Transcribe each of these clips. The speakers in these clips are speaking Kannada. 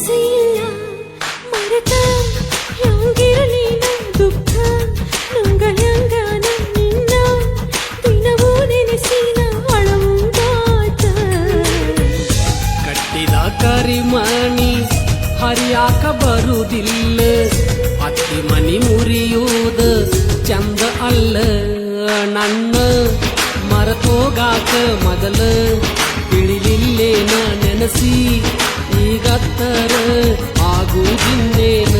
ಮನಸ್ಸಿಲ್ಲ ಮರೆತ ಹ್ಯಾಂಗಿರಲಿ ದುಃಖ ನಂಗಳಂಗಾನ ನಿನ್ನ ದಿನವೂ ನೆನೆಸಿನ ಅಳವುದಾತ ಕಟ್ಟಿದ ಕರಿಮಣಿ ಹರಿಯಾಕ ಬರುವುದಿಲ್ಲ ಅತ್ತಿ ಮನಿ ಮುರಿಯುವುದ ಚಂದ ಅಲ್ಲ ನನ್ನ ಮರತೋಗಾಕ ಮೊದಲ ತಿಳಿಲಿಲ್ಲೇನ ನೆನಸಿ ಈಗತ್ತರ ಆಗುವುದಿನ್ನೇನ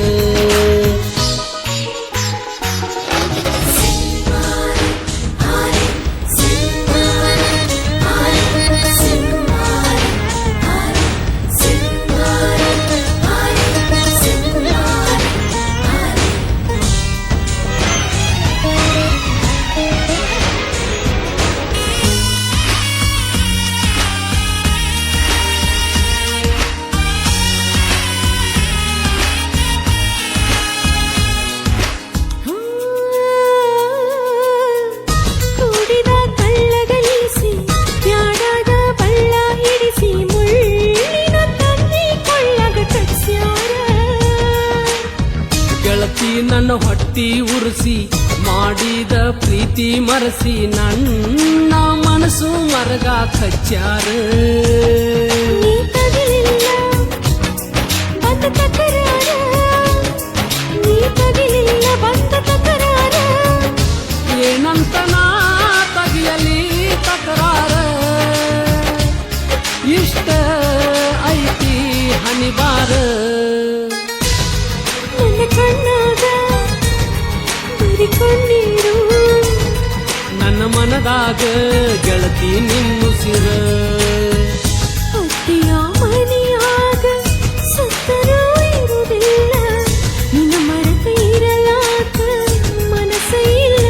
ನನ್ನ ಹೊಟ್ಟಿ ಉರಿಸಿ ಮಾಡಿದ ಪ್ರೀತಿ ಮರೆಸಿ ನನ್ನ ಮನಸ್ಸು ಮರಗ ಕಚ್ಚಾರ ಏನಂತ ನಾ ತಗಿಯಲಿ ತಕರಾರ ಇಷ್ಟ ಐತಿ ಹನಿಬಾರ ನನ್ನ ಮನದಾಗ ಗೆಳತಿ ನಿನ್ನುಸಿರ ಅತ್ತಿಯ ಮನೆಯಾಗ ಸತ್ತರೂ ಇರುವುದಿಲ್ಲ ನಿನ್ನ ಮರೆತ ಇರಲಾಕ ಮನಸ್ಸ ಇಲ್ಲ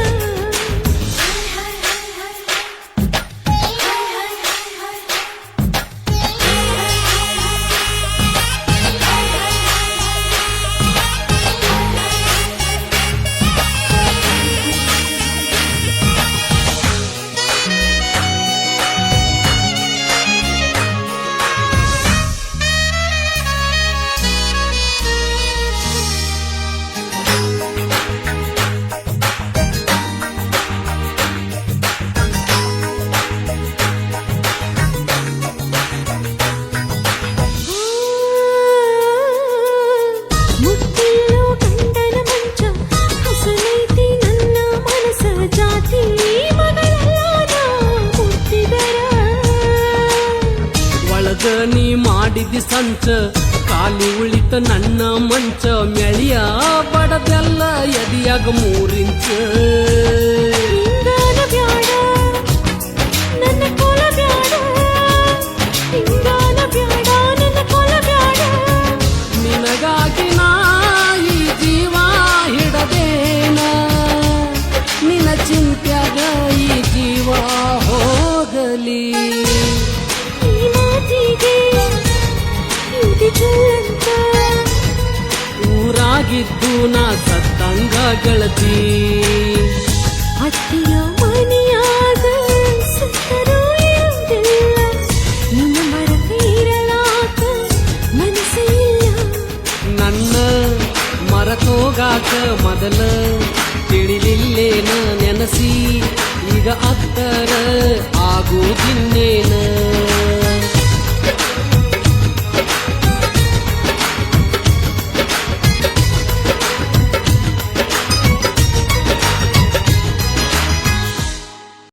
ನೀ ಮಾಡಿದಿ ಸಂಚ ಕಾಲಿ ಉಳಿತ ನನ್ನ ಮಂಚ ಮೆಳಿಯ ಬಡದೆಲ್ಲ ಎದಿಯಾಗ 3 ಇಂಚ ನಿನಗಾಗಿ ನಾ ಈ ಜೀವ ಹಿಡದೇನ ನಿನ್ನ ಚಿಂತ್ಯಾಗ ಈ ಜೀವ ಹೋಗಲಿ ಊರಾಗಿದ್ದು ನಾ ಸತ್ತಂಗ ಗೆಳತಿ ಅತ್ತಿಯ ಮನೆಯಾಗ ಸತ್ತರೂ ಇರುವುದಿಲ್ಲ ನಿನ್ನ ಮರೆತ ಇರಲಾಕ ಮನಸ್ಸಿಲ್ಲ ನನ್ನ ಮರತೋಗಾಕ ಮೊದಲ ತಿಳಿಲಿಲ್ಲೇನ ನೆನಸಿ ಈಗ ಅತ್ತರ